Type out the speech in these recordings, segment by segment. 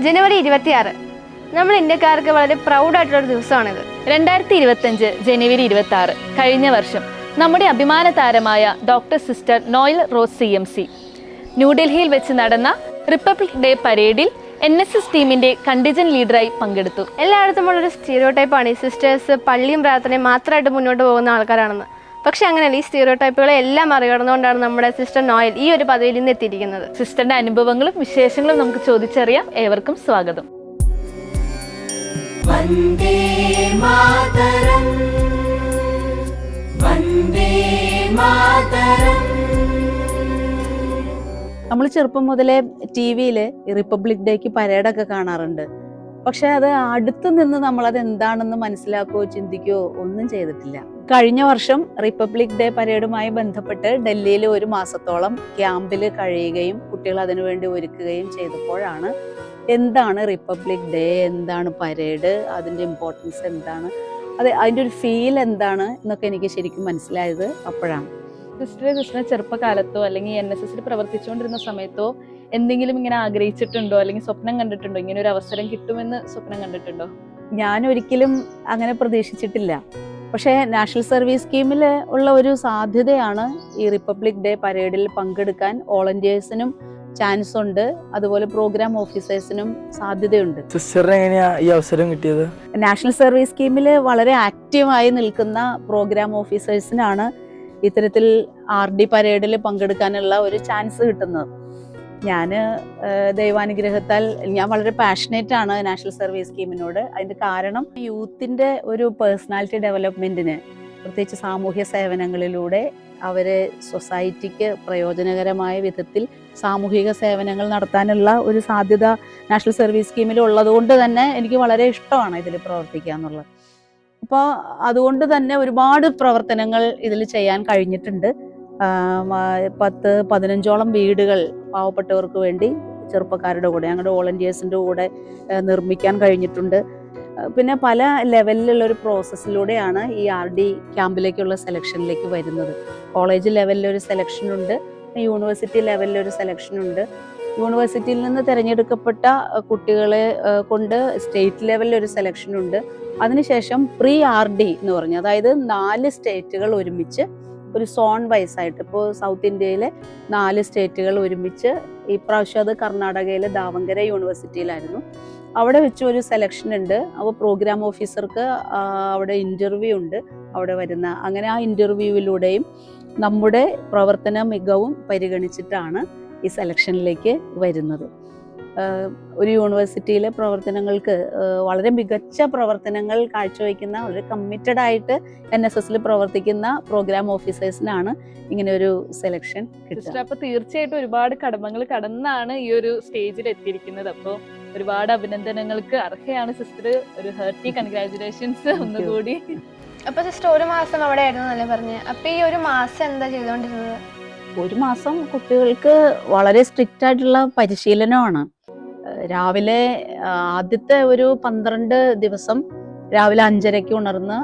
ജനുവരി 26 നമ്മൾ ഇന്ത്യക്കാർക്ക് വളരെ പ്രൗഡായിട്ടുള്ളൊരു ദിവസമാണിത്. 2025 ജനുവരി 26 കഴിഞ്ഞ വർഷം നമ്മുടെ അഭിമാന താരമായ doctor sister Noel rose CMC ന്യൂഡൽഹിയിൽ വെച്ച് നടന്ന റിപ്പബ്ലിക് ഡേ പരേഡിൽ NSS ടീമിന്റെ കണ്ടിജന്റ് ലീഡറായി പങ്കെടുത്തു. എല്ലായിടത്തുമുള്ളൊരു സ്റ്റീരിയോടൈപ്പാണ് ഈ സിസ്റ്റേഴ്സ് പള്ളിയും പ്രാർത്ഥനയും മാത്രമായിട്ട് മുന്നോട്ട് പോകുന്ന ആൾക്കാരാണെന്ന്. പക്ഷെ അങ്ങനെയല്ല, ഈ സ്റ്റീരിയോടൈപ്പുകളെ എല്ലാം മറികടന്നുകൊണ്ടാണ് നമ്മുടെ സിസ്റ്റർ നോയൽ ഈ ഒരു പദവിയിൽ നിന്ന് എത്തിയിരിക്കുന്നത്. സിസ്റ്ററിന്റെ അനുഭവങ്ങളും വിശേഷങ്ങളും നമുക്ക് ചോദിച്ചറിയാം. ഏവർക്കും സ്വാഗതം. വന്ദേ മാതരം, വന്ദേ മാതരം. നമ്മൾ ചെറുപ്പം മുതലേ TV-യിൽ റിപ്പബ്ലിക് ഡേക്ക് പരേഡൊക്കെ കാണാറുണ്ട്. പക്ഷെ അത് അടുത്ത് നിന്ന് നമ്മളത് എന്താണെന്ന് മനസ്സിലാക്കുകയോ ചിന്തിക്കുകയോ ഒന്നും ചെയ്തിട്ടില്ല. കഴിഞ്ഞ വർഷം റിപ്പബ്ലിക് ഡേ പരേഡുമായി ബന്ധപ്പെട്ട് ഡൽഹിയിൽ 1 മാസത്തോളം ക്യാമ്പിൽ കഴിയുകയും കുട്ടികൾ അതിനുവേണ്ടി ഒരുക്കുകയും ചെയ്തപ്പോഴാണ് എന്താണ് റിപ്പബ്ലിക് ഡേ, എന്താണ് പരേഡ്, അതിൻ്റെ ഇമ്പോർട്ടൻസ് എന്താണ്, അതിൻ്റെ ഒരു ഫീൽ എന്താണ് എന്നൊക്കെ എനിക്ക് ശരിക്കും മനസ്സിലായത് അപ്പോഴാണ്. സിസ്റ്ററിനെ ചെറുപ്പകാലത്തോ അല്ലെങ്കിൽ NSSൽ പ്രവർത്തിച്ചുകൊണ്ടിരുന്ന സമയത്തോ എന്തെങ്കിലും ഇങ്ങനെ ആഗ്രഹിച്ചിട്ടുണ്ടോ അല്ലെങ്കിൽ സ്വപ്നം കണ്ടിട്ടുണ്ടോ? ഇങ്ങനെ ഒരു അവസരം കിട്ടുമെന്ന് സ്വപ്നം കണ്ടിട്ടുണ്ടോ? ഞാൻ ഒരിക്കലും അങ്ങനെ പ്രതീക്ഷിച്ചിട്ടില്ല. പക്ഷേ നാഷണൽ സർവീസ് സ്കീമിൽ ഉള്ള ഒരു സാധ്യതയാണ് ഈ റിപ്പബ്ലിക് ഡേ പരേഡിൽ പങ്കെടുക്കാൻ വോളണ്ടിയേഴ്സിനും ചാൻസ് ഉണ്ട്, അതുപോലെ പ്രോഗ്രാം ഓഫീസേഴ്സിനും സാധ്യതയുണ്ട്. സിസ്റ്ററിന് എങ്ങനെയാ ഈ അവസരം കിട്ടിയത്? നാഷണൽ സർവീസ് സ്കീമിൽ വളരെ ആക്റ്റീവായി നിൽക്കുന്ന പ്രോഗ്രാം ഓഫീസേഴ്സിനാണ് ഇത്തരത്തിൽ RD പരേഡിൽ പങ്കെടുക്കാനുള്ള ഒരു ചാൻസ് കിട്ടുന്നത്. ഞാൻ ദൈവാനുഗ്രഹത്താൽ ഞാൻ വളരെ പാഷനേറ്റ് ആണ് നാഷണൽ സർവീസ് സ്കീമിനോട്. അതിൻ്റെ കാരണം യൂത്തിൻ്റെ ഒരു പേഴ്സണാലിറ്റി ഡെവലപ്മെൻറ്റിന്, പ്രത്യേകിച്ച് സാമൂഹ്യ സേവനങ്ങളിലൂടെ അവരെ സൊസൈറ്റിക്ക് പ്രയോജനകരമായ വിധത്തിൽ സാമൂഹിക സേവനങ്ങൾ നടത്താനുള്ള ഒരു സാധ്യത നാഷണൽ സർവീസ് സ്കീമിൽ ഉള്ളതുകൊണ്ട് തന്നെ എനിക്ക് വളരെ ഇഷ്ടമാണ് ഇതിൽ പ്രവർത്തിക്കുക എന്നുള്ളത്. അപ്പോൾ അതുകൊണ്ട് തന്നെ ഒരുപാട് പ്രവർത്തനങ്ങൾ ഇതിൽ ചെയ്യാൻ കഴിഞ്ഞിട്ടുണ്ട്. 10-15ഓളം വീടുകൾ പാവപ്പെട്ടവർക്ക് വേണ്ടി ചെറുപ്പക്കാരുടെ കൂടെ, ഞങ്ങളുടെ വോളണ്ടിയേഴ്സിൻ്റെ കൂടെ നിർമ്മിക്കാൻ കഴിഞ്ഞിട്ടുണ്ട്. പിന്നെ പല ലെവലിലുള്ളൊരു പ്രോസസ്സിലൂടെയാണ് ഈ RD ക്യാമ്പിലേക്കുള്ള സെലക്ഷനിലേക്ക് വരുന്നത്. കോളേജ് ലെവലിലൊരു സെലക്ഷനുണ്ട്, യൂണിവേഴ്സിറ്റി ലെവലിലൊരു സെലക്ഷനുണ്ട്. യൂണിവേഴ്സിറ്റിയിൽ നിന്ന് തിരഞ്ഞെടുക്കപ്പെട്ട കുട്ടികളെ കൊണ്ട് സ്റ്റേറ്റ് ലെവലിലൊരു സെലക്ഷനുണ്ട്. അതിനുശേഷം പ്രീ RD എന്ന് പറഞ്ഞു, അതായത് 4 സ്റ്റേറ്റുകൾ ഒരുമിച്ച് ഒരു സോൺ വൈസ് ആയിട്ട്, ഇപ്പോൾ സൗത്ത് ഇന്ത്യയിലെ 4 സ്റ്റേറ്റുകൾ ഒരുമിച്ച്, ഈ പ്രാവശ്യം അത് കർണാടകയിലെ ദാവങ്കര യൂണിവേഴ്സിറ്റിയിലായിരുന്നു. അവിടെ വെച്ച് ഒരു സെലക്ഷൻ ഉണ്ട്. അപ്പോൾ പ്രോഗ്രാം ഓഫീസർക്ക് അവിടെ ഇൻ്റർവ്യൂ ഉണ്ട് അവിടെ വരുന്ന. അങ്ങനെ ആ ഇൻ്റർവ്യൂവിലൂടെയും നമ്മുടെ പ്രവർത്തന മികവും പരിഗണിച്ചിട്ടാണ് ഈ സെലക്ഷനിലേക്ക് വരുന്നത്. ഒരു യൂണിവേഴ്സിറ്റിയിലെ പ്രവർത്തനങ്ങൾക്ക് വളരെ മികച്ച പ്രവർത്തനങ്ങൾ കാഴ്ചവെക്കുന്ന, വളരെ കമ്മിറ്റഡ് ആയിട്ട് NSSൽ പ്രവർത്തിക്കുന്ന പ്രോഗ്രാം ഓഫീസേഴ്സിനാണ് ഇങ്ങനെ ഒരു സെലക്ഷൻ കിട്ടുക. അപ്പോൾ തീർച്ചയായിട്ടും ഒരുപാട് കടമകൾ കടന്നാണ് ഈ ഒരു സ്റ്റേജിൽ എത്തിയിരിക്കുന്നത്. അപ്പോൾ ഒരുപാട് അഭിനന്ദനങ്ങൾക്ക് അർഹയാണ് സിസ്റ്റർ. ഒരു ഹാർട്ടി കൺഗ്രാറ്റുലേഷൻസ് ഒന്നുകൂടി. അപ്പൊ സിസ്റ്റർ 1 മാസം അവിടെ ആയിരുന്നു എന്നല്ലേ പറഞ്ഞത്? അപ്പൊ ഈ 1 മാസം എന്താ ചെയ്തുകൊണ്ടിരുന്നത്? 1 മാസം കുട്ടികൾക്ക് വളരെ സ്ട്രിക്റ്റ് ആയിട്ടുള്ള പരിശീലനമാണ്. രാവിലെ ആദ്യത്തെ ഒരു 12 ദിവസം രാവിലെ 5:30 ഉണർന്ന്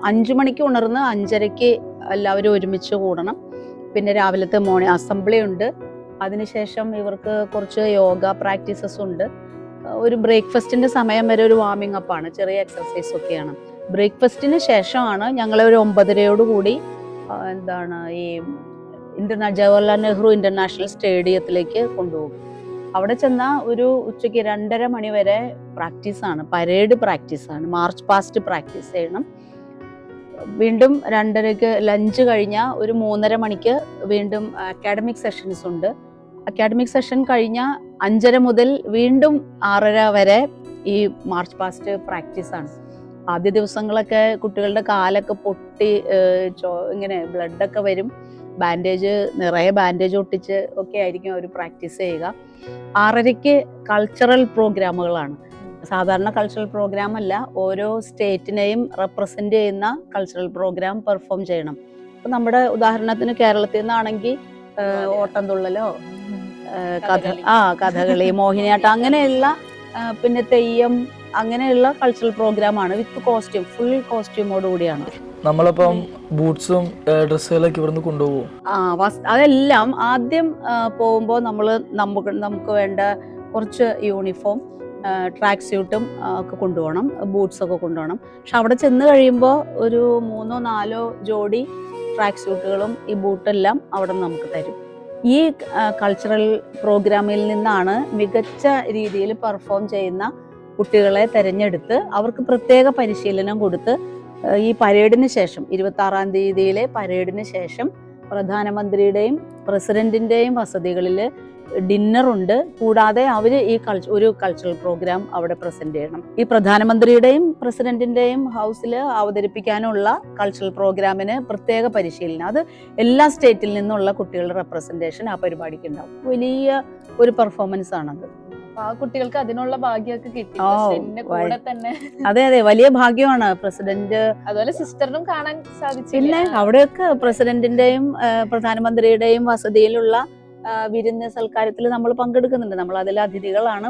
5 മണിക്ക് ഉണർന്ന് 5:30 എല്ലാവരും ഒരുമിച്ച് കൂടണം. പിന്നെ രാവിലത്തെ മോർണിംഗ് അസംബ്ലി ഉണ്ട്. അതിനുശേഷം ഇവർക്ക് കുറച്ച് യോഗ പ്രാക്ടീസസ് ഉണ്ട്. ഒരു ബ്രേക്ക്ഫാസ്റ്റിന്റെ സമയം വരെ ഒരു വാമിംഗ് അപ്പാണ്, ചെറിയ എക്സർസൈസ് ഒക്കെയാണ്. ബ്രേക്ക്ഫാസ്റ്റിന് ശേഷമാണ് ഞങ്ങളെ ഒരു 9:30 ഈ ജവഹർലാൽ നെഹ്റു ഇന്റർനാഷണൽ സ്റ്റേഡിയത്തിലേക്ക് കൊണ്ടുപോകും. അവിടെ ചെന്ന ഒരു ഉച്ചയ്ക്ക് 2:30 മണി വരെ പ്രാക്ടീസാണ്, പരേഡ് പ്രാക്ടീസാണ്, മാർച്ച് പാസ്റ്റ് പ്രാക്ടീസ് ചെയ്യണം. വീണ്ടും 2:30 ലഞ്ച് കഴിഞ്ഞാൽ ഒരു 3:30 മണിക്ക് വീണ്ടും അക്കാഡമിക് സെഷൻസ് ഉണ്ട്. അക്കാഡമിക് സെഷൻ കഴിഞ്ഞാൽ 5:30 മുതൽ വീണ്ടും 6:30 വരെ ഈ മാർച്ച് പാസ്റ്റ് പ്രാക്ടീസാണ്. ആദ്യ ദിവസങ്ങളൊക്കെ കുട്ടികളുടെ കാലൊക്കെ പൊട്ടി ഇങ്ങനെ ബ്ലഡൊക്കെ വരും. നിറയെ ബാൻഡേജ് ഒട്ടിച്ച് ഒക്കെ ആയിരിക്കും അവർ പ്രാക്ടീസ് ചെയ്യുക. 6:30 കൾച്ചറൽ പ്രോഗ്രാമുകളാണ്. സാധാരണ കൾച്ചറൽ പ്രോഗ്രാം അല്ല, ഓരോ സ്റ്റേറ്റിനെയും റെപ്രസെന്റ് ചെയ്യുന്ന കൾച്ചറൽ പ്രോഗ്രാം പെർഫോം ചെയ്യണം. ഇപ്പം നമ്മുടെ ഉദാഹരണത്തിന് കേരളത്തിൽ നിന്നാണെങ്കിൽ ഓട്ടംതുള്ളലോ, കഥകളി, മോഹിനിയാട്ടം, അങ്ങനെയുള്ള പിന്നെ തെയ്യം, അങ്ങനെയുള്ള കൾച്ചറൽ പ്രോഗ്രാമാണ് വിത്ത് കോസ്റ്റ്യൂം, ഫുൾ കോസ്റ്റ്യൂമോട് കൂടിയാണ്. നമ്മളിപ്പം ബൂട്ട്സും ഡ്രസ്സുകളൊക്കെ ഇവിടുന്ന് കൊണ്ടുപോകും. അതെല്ലാം ആദ്യം പോകുമ്പോൾ നമുക്ക് വേണ്ട കുറച്ച് യൂണിഫോം, ട്രാക്ക് സ്യൂട്ടും ഒക്കെ കൊണ്ടുപോകണം, ബൂട്ട്സ് ഒക്കെ കൊണ്ടുപോകണം. പക്ഷെ അവിടെ ചെന്ന് കഴിയുമ്പോൾ ഒരു 3-4 ജോഡി ട്രാക്ക് സ്യൂട്ടുകളും ഈ ബൂട്ടെല്ലാം അവിടെ നിന്ന് നമുക്ക് തരും. ഈ കൾച്ചറൽ പ്രോഗ്രാമിൽ നിന്നാണ് മികച്ച രീതിയിൽ പെർഫോം ചെയ്യുന്ന കുട്ടികളെ തിരഞ്ഞെടുത്ത് അവർക്ക് പ്രത്യേക പരിശീലനം കൊടുത്ത് ഈ പരേഡിന് ശേഷം 26-ാം തീയതിയിലെ പരേഡിന് ശേഷം പ്രധാനമന്ത്രിയുടെയും പ്രസിഡന്റിന്റെയും വസതികളിൽ ഡിന്നറുണ്ട്. കൂടാതെ അവർ ഈ ഒരു കൾച്ചറൽ പ്രോഗ്രാം അവിടെ പ്രസന്റ് ചെയ്യണം. ഈ പ്രധാനമന്ത്രിയുടെയും പ്രസിഡന്റിന്റെയും ഹൗസിൽ അവതരിപ്പിക്കാനുള്ള കൾച്ചറൽ പ്രോഗ്രാമിന് പ്രത്യേക പരിശീലനം, അത് എല്ലാ സ്റ്റേറ്റിൽ നിന്നുള്ള കുട്ടികളുടെ റെപ്രസെന്റേഷൻ ആ പരിപാടിക്ക് ഉണ്ടാവും. വലിയ ഒരു പെർഫോമൻസ് ആണത്. ആ കുട്ടികൾക്ക് അതിനുള്ള ഭാഗ്യമൊക്കെ കിട്ടി. പ്രസിഡന്റിന്റെ കൂടെ തന്നെ. അതെ, വലിയ ഭാഗ്യമാണ്. പ്രസിഡന്റ് അതുപോലെ സിസ്റ്ററിനും കാണാൻ സാധിച്ചു. പിന്നെ അവിടെയൊക്കെ പ്രസിഡന്റിന്റെയും പ്രധാനമന്ത്രിയുടെയും വസതിയിലുള്ള വിരുന്ന് സൽക്കാരത്തിൽ നമ്മൾ പങ്കെടുക്കുന്നുണ്ട്. നമ്മൾ അതിൽ അതിഥികളാണ്.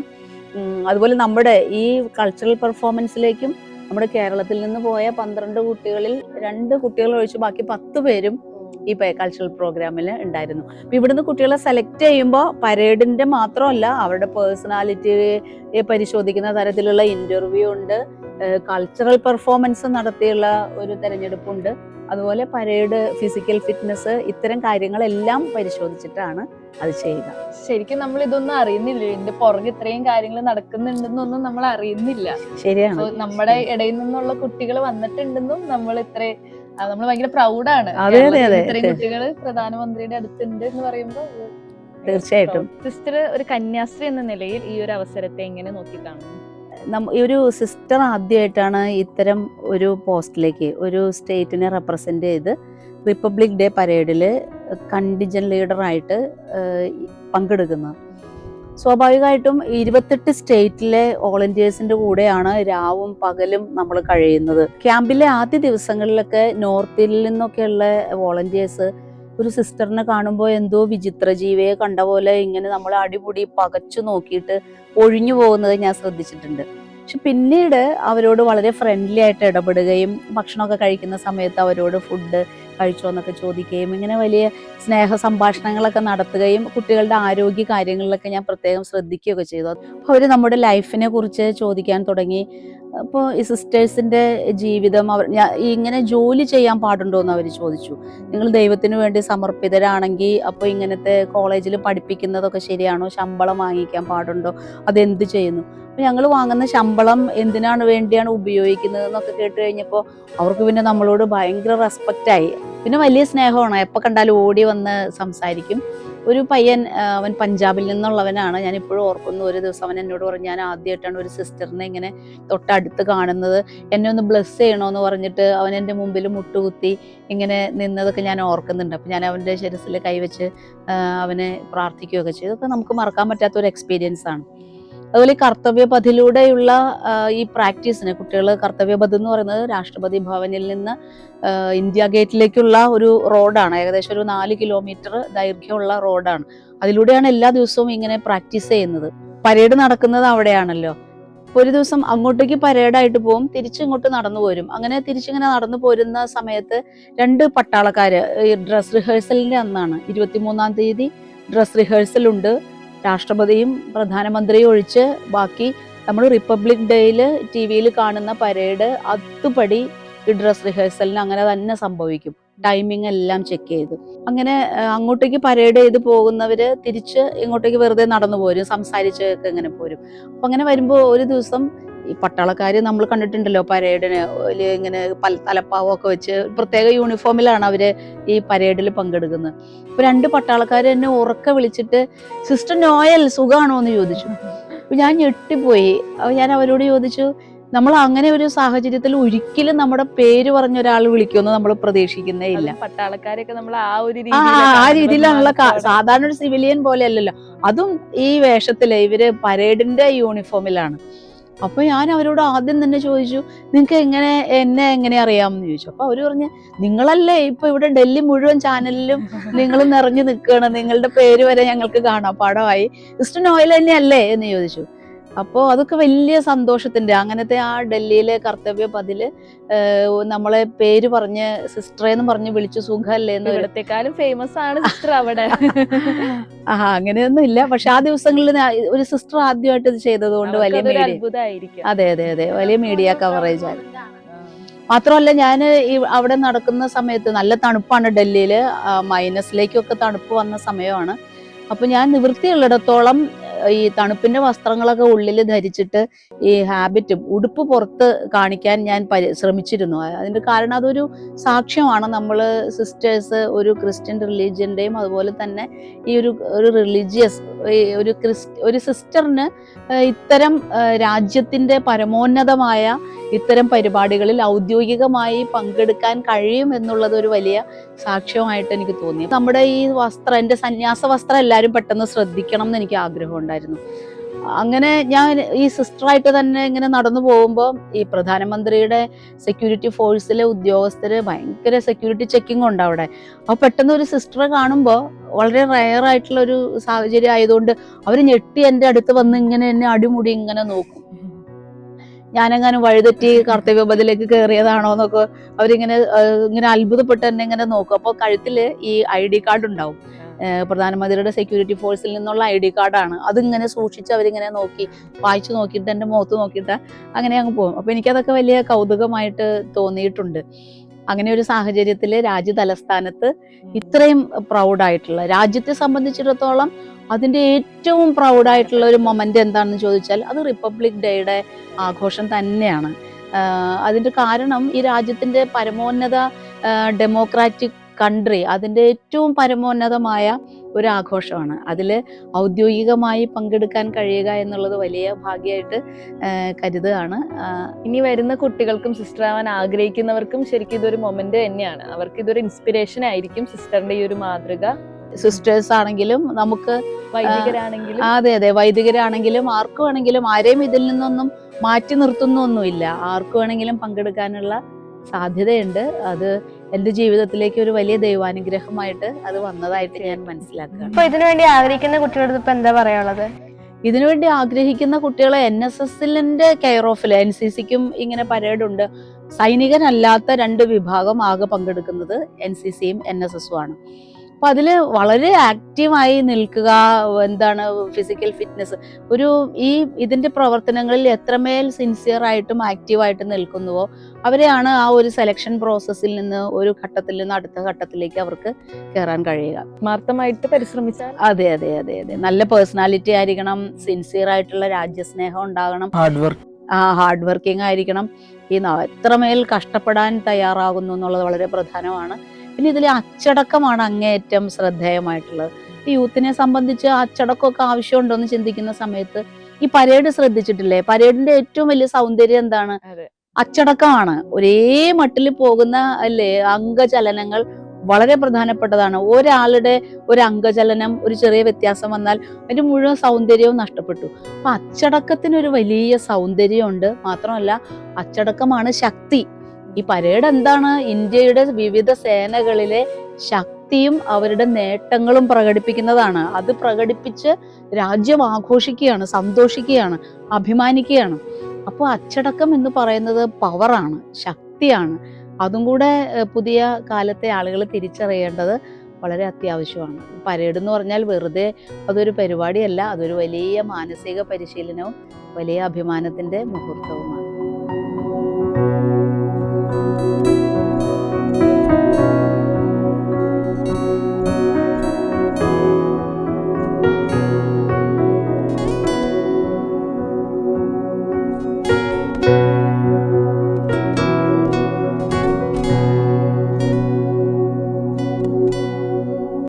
അതുപോലെ നമ്മുടെ ഈ കൾച്ചറൽ പെർഫോമൻസിലേക്കും നമ്മുടെ കേരളത്തിൽ നിന്ന് പോയ 12 കുട്ടികളിൽ 2 കുട്ടികൾ ഒഴിച്ച് ബാക്കി 10 പേരും ഈ കൾച്ചറൽ പ്രോഗ്രാമിൽ ഉണ്ടായിരുന്നു. അപ്പൊ ഇവിടുന്ന് കുട്ടികളെ സെലക്ട് ചെയ്യുമ്പോൾ പരേഡിന്റെ മാത്രമല്ല, അവരുടെ പേഴ്സണാലിറ്റി പരിശോധിക്കുന്ന തരത്തിലുള്ള ഇന്റർവ്യൂ ഉണ്ട്, കൾച്ചറൽ പെർഫോമൻസ് നടത്തിയുള്ള ഒരു തെരഞ്ഞെടുപ്പുണ്ട്, അതുപോലെ പരേഡ്, ഫിസിക്കൽ ഫിറ്റ്നസ്, ഇത്തരം കാര്യങ്ങളെല്ലാം പരിശോധിച്ചിട്ടാണ് അത് ചെയ്യുക. ശരിക്കും നമ്മൾ ഇതൊന്നും അറിയുന്നില്ല, ഇതിന്റെ പുറകെ ഇത്രയും കാര്യങ്ങൾ നടക്കുന്നുണ്ടെന്നൊന്നും നമ്മൾ അറിയുന്നില്ല. ശരിയാണ്. നമ്മുടെ ഇടയിൽ നിന്നുള്ള കുട്ടികൾ വന്നിട്ടുണ്ടെന്നും നമ്മൾ ഭയങ്കര പ്രൗഡാണ്. ഇത്രയും കുട്ടികൾ പ്രധാനമന്ത്രിയുടെ അടുത്തുണ്ട് എന്ന് പറയുമ്പോൾ തീർച്ചയായിട്ടും. സിസ്റ്റർ ഒരു കന്യാസ്ത്രീ എന്ന നിലയിൽ ഈ ഒരു അവസരത്തെ എങ്ങനെ നോക്കിക്കാണുന്നു? ഈ ഒരു സിസ്റ്റർ ആദ്യമായിട്ടാണ് ഇത്തരം ഒരു പോസ്റ്റിലേക്ക് ഒരു സ്റ്റേറ്റിനെ റെപ്രസെന്റ് ചെയ്ത് റിപ്പബ്ലിക് ഡേ പരേഡിൽ കണ്ടിജന്റ് ലീഡറായിട്ട് പങ്കെടുക്കുന്നത്. സ്വാഭാവികമായിട്ടും 28 സ്റ്റേറ്റിലെ വോളണ്ടിയേഴ്സിന്റെ കൂടെയാണ് രാവും പകലും നമ്മൾ കഴിയുന്നത്. ക്യാമ്പിലെ ആദ്യ ദിവസങ്ങളിലൊക്കെ നോർത്തിൽ നിന്നൊക്കെയുള്ള വോളണ്ടിയേഴ്സ് ഒരു സിസ്റ്ററിനെ കാണുമ്പോൾ എന്തോ വിചിത്ര ജീവിയെ കണ്ട പോലെ ഇങ്ങനെ നമ്മളെ അടിപൊടി പകച്ചു നോക്കിയിട്ട് ഒഴിഞ്ഞു പോകുന്നത് ഞാൻ ശ്രദ്ധിച്ചിട്ടുണ്ട്. പക്ഷെ പിന്നീട് അവരോട് വളരെ ഫ്രണ്ട്ലി ആയിട്ട് ഇടപെടുകയും ഭക്ഷണമൊക്കെ കഴിക്കുന്ന സമയത്ത് അവരോട് ഫുഡ് കഴിച്ചോ എന്നൊക്കെ ചോദിക്കുകയും ഇങ്ങനെ വലിയ സ്നേഹ സംഭാഷണങ്ങളൊക്കെ നടത്തുകയും കുട്ടികളുടെ ആരോഗ്യ കാര്യങ്ങളിലൊക്കെ ഞാൻ പ്രത്യേകം ശ്രദ്ധിക്കുകയൊക്കെ ചെയ്തു. അപ്പോൾ അവർ നമ്മുടെ ലൈഫിനെ കുറിച്ച് ചോദിക്കാൻ തുടങ്ങി. അപ്പോൾ ഈ സിസ്റ്റേഴ്സിൻ്റെ ജീവിതം ഇങ്ങനെ ജോലി ചെയ്യാൻ പാടുണ്ടോ എന്ന് അവർ ചോദിച്ചു. നിങ്ങൾ ദൈവത്തിന് വേണ്ടി സമർപ്പിതരാണെങ്കിൽ അപ്പോൾ ഇങ്ങനത്തെ കോളേജിൽ പഠിപ്പിക്കുന്നതൊക്കെ ശരിയാണോ? ശമ്പളം വാങ്ങിക്കാൻ പാടുണ്ടോ? അതെന്ത് ചെയ്യുന്നു? അപ്പോൾ ഞങ്ങൾ വാങ്ങുന്ന ശമ്പളം എന്തിനാണ് വേണ്ടിയാണ് ഉപയോഗിക്കുന്നത് എന്നൊക്കെ കേട്ട് കഴിഞ്ഞപ്പോൾ അവർക്ക് പിന്നെ നമ്മളോട് ഭയങ്കര റെസ്പെക്റ്റായി. പിന്നെ വലിയ സ്നേഹമാണ്. എപ്പോൾ കണ്ടാലും ഓടി വന്ന് സംസാരിക്കും. ഒരു പയ്യൻ, അവൻ പഞ്ചാബിൽ നിന്നുള്ളവനാണ്. ഞാൻ ഇപ്പോഴും ഓർക്കുന്നു. ഒരു ദിവസം അവൻ എന്നോട് പറഞ്ഞു, ഞാൻ ആദ്യമായിട്ടാണ് ഒരു സിസ്റ്ററിനെ ഇങ്ങനെ തൊട്ടടുത്ത് കാണുന്നത്, എന്നെ ഒന്ന് ബ്ലെസ് ചെയ്യണമെന്ന് പറഞ്ഞിട്ട് അവൻ എൻ്റെ മുമ്പിൽ മുട്ടുകുത്തി ഇങ്ങനെ നിന്നതൊക്കെ ഞാൻ ഓർക്കുന്നുണ്ട്. അപ്പം ഞാൻ അവൻ്റെ ശിരസിൽ കൈവച്ച് അവനെ പ്രാർത്ഥിക്കുകയൊക്കെ ചെയ്തു. അതൊക്കെ നമുക്ക് മറക്കാൻ പറ്റാത്തൊരു എക്സ്പീരിയൻസ് ആണ്. അതുപോലെ കർത്തവ്യപഥിലൂടെയുള്ള ഈ പ്രാക്ടീസിന് കുട്ടികൾ, കർത്തവ്യപഥ് എന്ന് പറയുന്നത് രാഷ്ട്രപതി ഭവനിൽ നിന്ന് ഇന്ത്യ ഗേറ്റിലേക്കുള്ള ഒരു റോഡാണ്. ഏകദേശം ഒരു 4 കിലോമീറ്റർ ദൈർഘ്യമുള്ള റോഡാണ്. അതിലൂടെയാണ് എല്ലാ ദിവസവും ഇങ്ങനെ പ്രാക്ടീസ് ചെയ്യുന്നത്. പരേഡ് നടക്കുന്നത് അവിടെയാണല്ലോ. ഒരു ദിവസം അങ്ങോട്ടേക്ക് പരേഡായിട്ട് പോകും, തിരിച്ചിങ്ങോട്ട് നടന്നു പോരും. അങ്ങനെ തിരിച്ചിങ്ങനെ നടന്നു പോരുന്ന സമയത്ത് 2 പട്ടാളക്കാര്, ഈ ഡ്രസ് റിഹേഴ്സലിന്റെ അന്നാണ്, 23-ാം തീയതി ഡ്രസ് റിഹേഴ്സൽ ഉണ്ട്. രാഷ്ട്രപതിയും പ്രധാനമന്ത്രിയും ഒഴിച്ച് ബാക്കി നമ്മൾ റിപ്പബ്ലിക് ഡേയിൽ TV-യിൽ കാണുന്ന പരേഡ് അതുപടി ഈ ഡ്രസ് റിഹേഴ്സലിന് അങ്ങനെ തന്നെ സംഭവിക്കും. ടൈമിംഗ് എല്ലാം ചെക്ക് ചെയ്ത് അങ്ങനെ അങ്ങോട്ടേക്ക് പരേഡ് ചെയ്ത് പോകുന്നവര് തിരിച്ച് ഇങ്ങോട്ടേക്ക് വെറുതെ നടന്നു പോരും, സംസാരിച്ചൊക്കെ ഇങ്ങനെ പോരും. അപ്പം അങ്ങനെ വരുമ്പോൾ ഒരു ദിവസം ഈ പട്ടാളക്കാർ നമ്മൾ കണ്ടിട്ടുണ്ടല്ലോ പരേഡിന് ഇങ്ങനെ തലപ്പാവൊക്കെ വെച്ച് പ്രത്യേക യൂണിഫോമിലാണ് അവര് ഈ പരേഡിൽ പങ്കെടുക്കുന്നത്. അപ്പൊ 2 പട്ടാളക്കാർ എന്നെ ഉറക്കെ വിളിച്ചിട്ട്, സിസ്റ്റർ നോയൽ സുഖാണോ എന്ന് ചോദിച്ചു. അപ്പൊ ഞാൻ ഞെട്ടിപ്പോയി. അപ്പൊ ഞാൻ അവരോട് ചോദിച്ചു, നമ്മൾ അങ്ങനെ ഒരു സാഹചര്യത്തിൽ ഒരിക്കലും നമ്മുടെ പേര് പറഞ്ഞ ഒരാൾ വിളിക്കുമെന്ന് നമ്മൾ പ്രതീക്ഷിക്കുന്നേ ഇല്ല. പട്ടാളക്കാരൊക്കെ നമ്മൾ ആ രീതിയിലാണുള്ള, സാധാരണ ഒരു സിവിലിയൻ പോലെ അല്ലല്ലോ. അതും ഈ വേഷത്തില് ഇവര് പരേഡിന്റെ യൂണിഫോമിലാണ്. അപ്പൊ ഞാൻ അവരോട് ആദ്യം തന്നെ ചോദിച്ചു, നിങ്ങൾക്ക് എന്നെ എങ്ങനെ അറിയാമെന്ന് ചോദിച്ചു. അപ്പൊ അവര് പറഞ്ഞ്, നിങ്ങളല്ലേ ഇപ്പൊ ഇവിടെ ഡൽഹി മുഴുവൻ ചാനലിലും നിങ്ങൾ നിറഞ്ഞു നിൽക്കുകയാണ്, നിങ്ങളുടെ പേര് വരെ ഞങ്ങൾക്ക് കാണാം പാടമായി, സിസ്റ്റർ നോയൽ തന്നെയല്ലേ എന്ന് ചോദിച്ചു. അപ്പോൾ അതൊക്കെ വലിയ സന്തോഷത്തിന്റെ അങ്ങനത്തെ ആ ഡൽഹിയിലെ കർത്തവ്യ പതില് നമ്മളെ പേര് പറഞ്ഞ് സിസ്റ്ററേന്ന് പറഞ്ഞ് വിളിച്ചു സുഖല്ലേ എന്ന് ഇവിടത്തെക്കാളും ഫേമസ് ആണ് സിസ്റ്റർ അവിടെ. അങ്ങനെയൊന്നും ഇല്ല. പക്ഷെ ആ ദിവസങ്ങളിൽ ഒരു സിസ്റ്റർ ആദ്യമായിട്ട് ഇത് ചെയ്തത് കൊണ്ട് വലിയ അവർക്കതൊരു മീഡിയ, അത്ഭുതമായിരിക്കും. അതെ അതെ അതെ, വലിയ മീഡിയ കവറേജ് ആയിരുന്നു. മാത്രമല്ല ഞാൻ ഈ അവിടെ നടക്കുന്ന സമയത്ത് നല്ല തണുപ്പാണ് ഡൽഹിയിൽ, മൈനസിലേക്കൊക്കെ തണുപ്പ് വന്ന സമയമാണ്. അപ്പൊ ഞാൻ നിവൃത്തിയുള്ളിടത്തോളം ഈ തണുപ്പിന്റെ വസ്ത്രങ്ങളൊക്കെ ഉള്ളിൽ ധരിച്ചിട്ട് ഈ ഹാബിറ്റും ഉടുപ്പ് പുറത്ത് കാണിക്കാൻ ഞാൻ ശ്രമിച്ചിരുന്നു. അതിന്റെ കാരണം അതൊരു സാക്ഷ്യമാണ്. നമ്മൾ സിസ്റ്റേഴ്സ് ഒരു ക്രിസ്ത്യൻ റിലീജിയന്റെയും അതുപോലെ തന്നെ ഈ ഒരു റിലീജിയസ് ഒരു സിസ്റ്ററിന് ഇത്തരം രാജ്യത്തിന്റെ പരമോന്നതമായ ഇത്തരം പരിപാടികളിൽ ഔദ്യോഗികമായി പങ്കെടുക്കാൻ കഴിയും എന്നുള്ളത് ഒരു വലിയ സാക്ഷ്യമായിട്ട് എനിക്ക് തോന്നി. നമ്മുടെ ഈ വസ്ത്രം, എൻ്റെ സന്യാസ വസ്ത്രം എല്ലാവരും പെട്ടെന്ന് ശ്രദ്ധിക്കണം എന്ന് എനിക്ക് ആഗ്രഹം ഉണ്ടായിരുന്നു. അങ്ങനെ ഞാൻ ഈ സിസ്റ്ററായിട്ട് തന്നെ ഇങ്ങനെ നടന്നു പോകുമ്പോൾ ഈ പ്രധാനമന്ത്രിയുടെ സെക്യൂരിറ്റി ഫോഴ്സിലെ ഉദ്യോഗസ്ഥര് ഭയങ്കര സെക്യൂരിറ്റി ചെക്കിംഗ് ഉണ്ട് അവിടെ. അപ്പോൾ പെട്ടെന്ന് ഒരു സിസ്റ്ററെ കാണുമ്പോൾ വളരെ റയർ ആയിട്ടുള്ള ഒരു സാഹചര്യം ആയതുകൊണ്ട് അവർ ഞെട്ടി എൻ്റെ അടുത്ത് വന്ന് ഇങ്ങനെ എന്നെ അടിമുടി ഇങ്ങനെ നോക്കും. ഞാനെങ്ങാനും വഴിതെറ്റി കർത്തവ്യപഥത്തിലേക്ക് കയറിയതാണോ എന്നൊക്കെ അവരിങ്ങനെ ഇങ്ങനെ അത്ഭുതപ്പെട്ട് എന്നെ ഇങ്ങനെ നോക്കും. അപ്പോൾ കഴുത്തില് ഈ ID കാർഡ് ഉണ്ടാവും, പ്രധാനമന്ത്രിയുടെ സെക്യൂരിറ്റി ഫോഴ്സിൽ നിന്നുള്ള ID കാർഡാണ്. അതിങ്ങനെ സൂക്ഷിച്ച് അവരിങ്ങനെ നോക്കി വായിച്ചു നോക്കിയിട്ട് എൻ്റെ മുഖത്ത് നോക്കിയിട്ട് അങ്ങനെ അങ്ങ് പോകും. അപ്പോൾ എനിക്കതൊക്കെ വലിയ കൗതുകമായിട്ട് തോന്നിയിട്ടുണ്ട്. അങ്ങനെ ഒരു സാഹചര്യത്തിൽ രാജ്യ തലസ്ഥാനത്ത് ഇത്രയും പ്രൗഡായിട്ടുള്ള, രാജ്യത്തെ സംബന്ധിച്ചിടത്തോളം അതിൻ്റെ ഏറ്റവും പ്രൗഡായിട്ടുള്ള ഒരു മൊമെന്റ് എന്താണെന്ന് ചോദിച്ചാൽ അത് റിപ്പബ്ലിക് ഡേയുടെ ആഘോഷം തന്നെയാണ്. അതിൻ്റെ കാരണം ഈ രാജ്യത്തിൻ്റെ പരമോന്നത ഡെമോക്രാറ്റിക് കൺട്രി, അതിൻ്റെ ഏറ്റവും പരമോന്നതമായ ഒരു ആഘോഷമാണ്. അതിൽ ഔദ്യോഗികമായി പങ്കെടുക്കാൻ കഴിയുക എന്നുള്ളത് വലിയ ഭാഗ്യമായിട്ട് കരുതുകയാണ്. ഇനി വരുന്ന കുട്ടികൾക്കും സിസ്റ്റർ ആവാൻ ആഗ്രഹിക്കുന്നവർക്കും ശരിക്കും ഇതൊരു മൊമെന്റ് തന്നെയാണ്. അവർക്ക് ഇതൊരു ഇൻസ്പിറേഷൻ ആയിരിക്കും സിസ്റ്ററിന്റെ ഈ ഒരു മാതൃക. സിസ്റ്റേഴ്സ് ആണെങ്കിലും നമുക്ക് വൈദികരാണെങ്കിലും, അതെ അതെ, വൈദികരാണെങ്കിലും ആർക്കു വേണമെങ്കിലും, ആരെയും ഇതിൽ നിന്നൊന്നും മാറ്റി നിർത്തുന്നൊന്നുമില്ല. ആർക്കു വേണമെങ്കിലും പങ്കെടുക്കാനുള്ള സാധ്യതയുണ്ട്. അത് എൻ്റെ ജീവിതത്തിലേക്ക് ഒരു വലിയ ദൈവാനുഗ്രഹമായിട്ട് അത് വന്നതായിട്ട് ഞാൻ മനസ്സിലാക്കുകയാണ്. അപ്പൊ ഇതിനുവേണ്ടി ആഗ്രഹിക്കുന്ന കുട്ടികളോട് ഇപ്പൊ എന്താ പറയാനുള്ളത്? ഇതിനുവേണ്ടി ആഗ്രഹിക്കുന്ന കുട്ടികളെ NSSന്റെ കെയർ ഓഫിൽ NCCക്കും ഇങ്ങനെ പരേഡുണ്ട്. സൈനികനല്ലാത്ത 2 വിഭാഗം ആകെ പങ്കെടുക്കുന്നത് NCCയും NSSും ആണ്. അപ്പൊ അതില് വളരെ ആക്റ്റീവായി നിൽക്കുക, എന്താണ് ഫിസിക്കൽ ഫിറ്റ്നസ്, ഇതിന്റെ പ്രവർത്തനങ്ങളിൽ എത്രമേൽ സിൻസിയർ ആയിട്ടും ആക്റ്റീവായിട്ട് നിൽക്കുന്നുവോ അവരെയാണ് ആ ഒരു സെലക്ഷൻ പ്രോസസ്സിൽ നിന്ന് ഒരു ഘട്ടത്തിൽ നിന്ന് അടുത്ത ഘട്ടത്തിലേക്ക് അവർക്ക് കയറാൻ കഴിയുക. ആത്മാർത്ഥമായിട്ട് പരിശ്രമിച്ചാൽ. അതെ അതെ അതെ അതെ, നല്ല പേഴ്സണാലിറ്റി ആയിരിക്കണം, സിൻസിയർ ആയിട്ടുള്ള രാജ്യസ്നേഹം ഉണ്ടാകണം, ഹാർഡ് വർക്കിംഗ് ആയിരിക്കണം. എത്രമേൽ കഷ്ടപ്പെടാൻ തയ്യാറാകുന്നു എന്നുള്ളത് വളരെ പ്രധാനമാണ്. പിന്നെ ഇതിൽ അച്ചടക്കമാണ് അങ്ങേയറ്റം ശ്രദ്ധേയമായിട്ടുള്ളത്. ഈ യൂത്തിനെ സംബന്ധിച്ച് അച്ചടക്കമൊക്കെ ആവശ്യമുണ്ടോ എന്ന് ചിന്തിക്കുന്ന സമയത്ത് ഈ പരേഡ് ശ്രദ്ധിച്ചിട്ടില്ലേ? പരേഡിന്റെ ഏറ്റവും വലിയ സൗന്ദര്യം എന്താണ്? അച്ചടക്കമാണ്. ഒരേ മട്ടിൽ പോകുന്ന അല്ലേ അംഗചലനങ്ങൾ വളരെ പ്രധാനപ്പെട്ടതാണ്. ഒരാളുടെ ഒരു അംഗചലനം ഒരു ചെറിയ വ്യത്യാസം വന്നാൽ അതിന്റെ മുഴുവൻ സൗന്ദര്യവും നഷ്ടപ്പെട്ടു. അപ്പൊ അച്ചടക്കത്തിനൊരു വലിയ സൗന്ദര്യമുണ്ട്. മാത്രമല്ല അച്ചടക്കമാണ് ശക്തി. ഈ പരേഡ് എന്താണ്? ഇന്ത്യയുടെ വിവിധ സേനകളിലെ ശക്തിയും അവരുടെ നേട്ടങ്ങളും പ്രകടിപ്പിക്കുന്നതാണ്. അത് പ്രകടിപ്പിച്ച് രാജ്യം ആഘോഷിക്കുകയാണ്, സന്തോഷിക്കുകയാണ്, അഭിമാനിക്കുകയാണ്. അപ്പോൾ അച്ചടക്കം എന്ന് പറയുന്നത് പവറാണ്, ശക്തിയാണ്. അതും കൂടെ പുതിയ കാലത്തെ ആളുകൾ തിരിച്ചറിയേണ്ടത് വളരെ അത്യാവശ്യമാണ്. പരേഡ് എന്ന് പറഞ്ഞാൽ വെറുതെ അതൊരു പരിപാടിയല്ല, അതൊരു വലിയ മാനസിക പരിശീലനവും വലിയ അഭിമാനത്തിന്റെ മുഹൂർത്തവുമാണ്.